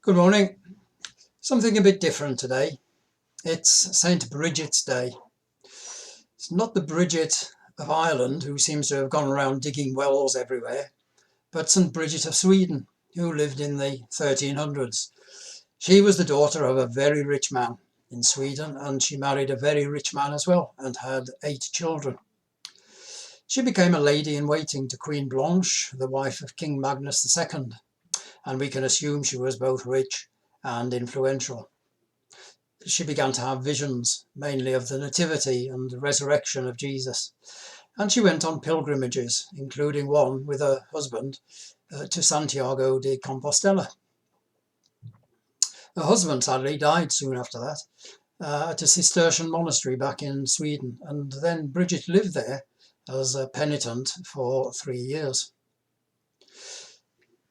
Good morning. Something a bit different today. It's St. Bridget's Day. It's not the Bridget of Ireland who seems to have gone around digging wells everywhere, but St. Bridget of Sweden, who lived in the 1300s. She was the daughter of a very rich man in Sweden, and she married a very rich man as well and had 8 children. She became a lady in waiting to Queen Blanche, the wife of King Magnus II, and we can assume she was both rich and influential. She began to have visions, mainly of the nativity and the resurrection of Jesus, and she went on pilgrimages, including one with her husband to Santiago de Compostela. Her husband sadly died soon after that at a Cistercian monastery back in Sweden, and then Bridget lived there as a penitent for 3 years.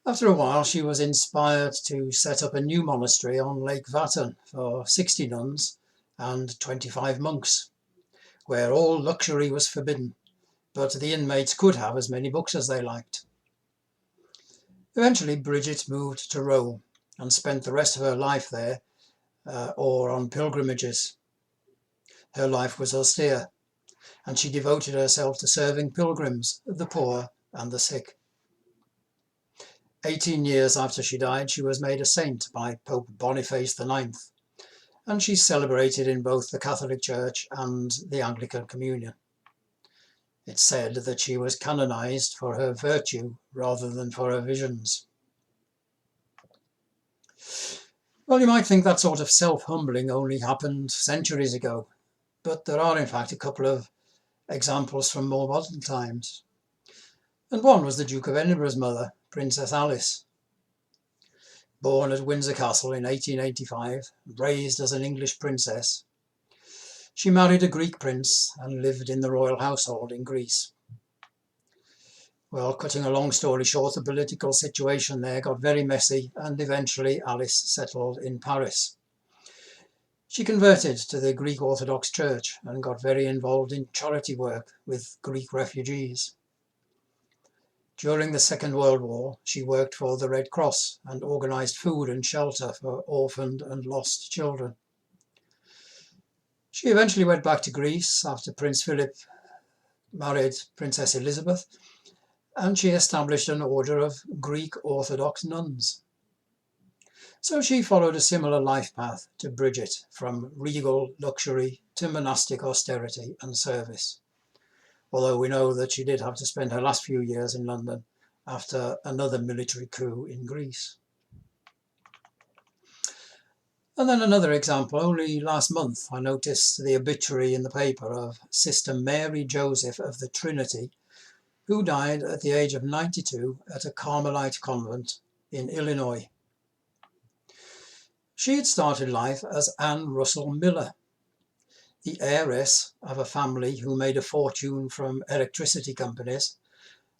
After a while, she was inspired to set up a new monastery on Lake Vatten for 60 nuns and 25 monks, where all luxury was forbidden, but the inmates could have as many books as they liked. Eventually, Bridget moved to Rome and spent the rest of her life there or on pilgrimages. Her life was austere, and she devoted herself to serving pilgrims, the poor and the sick. 18 years after she died, she was made a saint by Pope Boniface IX, and she's celebrated in both the Catholic Church and the Anglican Communion. It's said that she was canonized for her virtue rather than for her visions. Well, you might think that sort of self-humbling only happened centuries ago, but there are in fact a couple of examples from more modern times. And one was the Duke of Edinburgh's mother, Princess Alice. Born at Windsor Castle in 1885, raised as an English princess, she married a Greek prince and lived in the royal household in Greece. Well, cutting a long story short, the political situation there got very messy, and eventually Alice settled in Paris. She converted to the Greek Orthodox Church and got very involved in charity work with Greek refugees. During the Second World War, she worked for the Red Cross and organised food and shelter for orphaned and lost children. She eventually went back to Greece after Prince Philip married Princess Elizabeth, and she established an order of Greek Orthodox nuns. So she followed a similar life path to Bridget, from regal luxury to monastic austerity and service. Although we know that she did have to spend her last few years in London after another military coup in Greece. And then another example, only last month I noticed the obituary in the paper of Sister Mary Joseph of the Trinity, who died at the age of 92 at a Carmelite convent in Illinois. She had started life as Anne Russell Miller, the heiress of a family who made a fortune from electricity companies,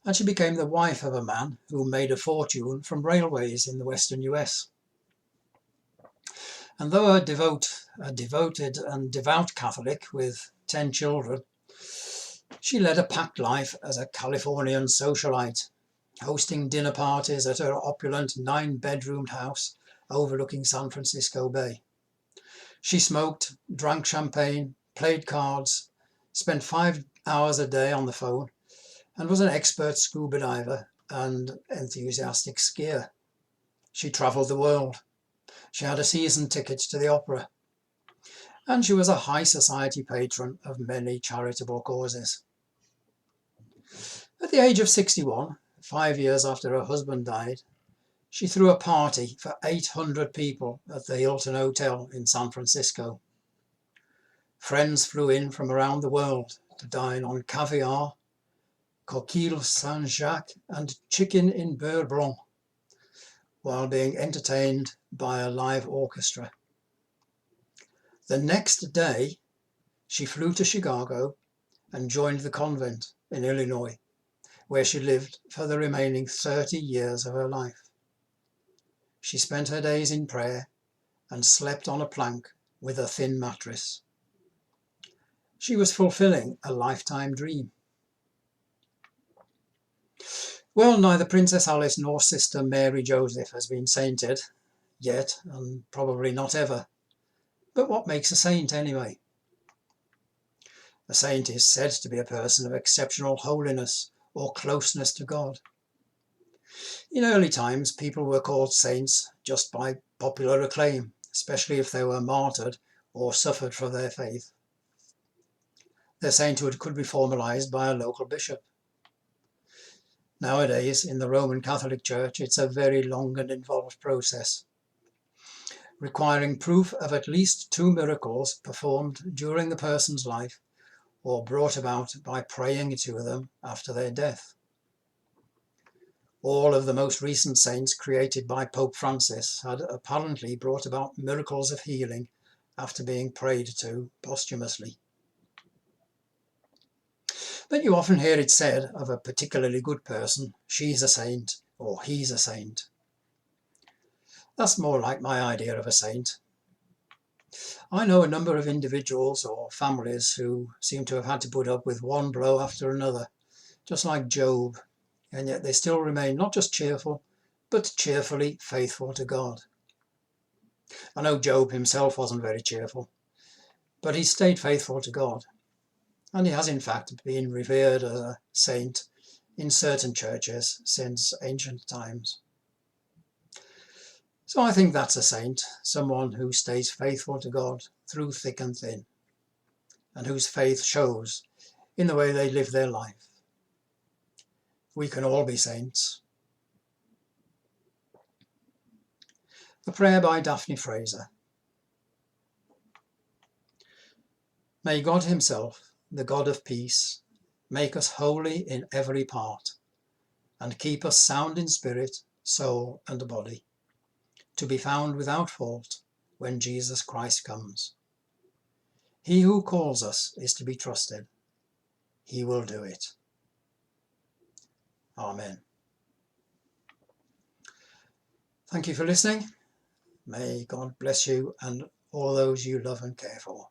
and she became the wife of a man who made a fortune from railways in the western US. And though a devoted and devout Catholic with 10 children, she led a packed life as a Californian socialite, hosting dinner parties at her opulent 9-bedroomed house overlooking San Francisco Bay. She smoked, drank champagne, played cards, spent 5 hours a day on the phone, and was an expert scuba diver and enthusiastic skier. She travelled the world. She had a season ticket to the opera. And she was a high society patron of many charitable causes. At the age of 61, 5 years after her husband died, she threw a party for 800 people at the Hilton Hotel in San Francisco. Friends flew in from around the world to dine on caviar, coquille Saint-Jacques and chicken in beurre blanc, while being entertained by a live orchestra. The next day, she flew to Chicago and joined the convent in Illinois, where she lived for the remaining 30 years of her life. She spent her days in prayer and slept on a plank with a thin mattress. She was fulfilling a lifetime dream. Well, neither Princess Alice nor Sister Mary Joseph has been sainted, yet, and probably not ever. But what makes a saint anyway? A saint is said to be a person of exceptional holiness or closeness to God. In early times, people were called saints just by popular acclaim, especially if they were martyred or suffered for their faith. Their sainthood could be formalized by a local bishop. Nowadays, in the Roman Catholic Church, it's a very long and involved process, requiring proof of at least 2 miracles performed during the person's life or brought about by praying to them after their death. All of the most recent saints created by Pope Francis had apparently brought about miracles of healing after being prayed to posthumously. But you often hear it said of a particularly good person, she's a saint or he's a saint. That's more like my idea of a saint. I know a number of individuals or families who seem to have had to put up with one blow after another, just like Job, and yet they still remain not just cheerful, but cheerfully faithful to God. I know Job himself wasn't very cheerful, but he stayed faithful to God, and he has in fact been revered as a saint in certain churches since ancient times. So I think that's a saint, someone who stays faithful to God through thick and thin, and whose faith shows in the way they live their life. We can all be saints. A prayer by Daphne Fraser. May God himself, the God of peace, make us holy in every part, and keep us sound in spirit, soul, and body, to be found without fault when Jesus Christ comes. He who calls us is to be trusted. He will do it. Amen. Thank you for listening. May God bless you and all those you love and care for.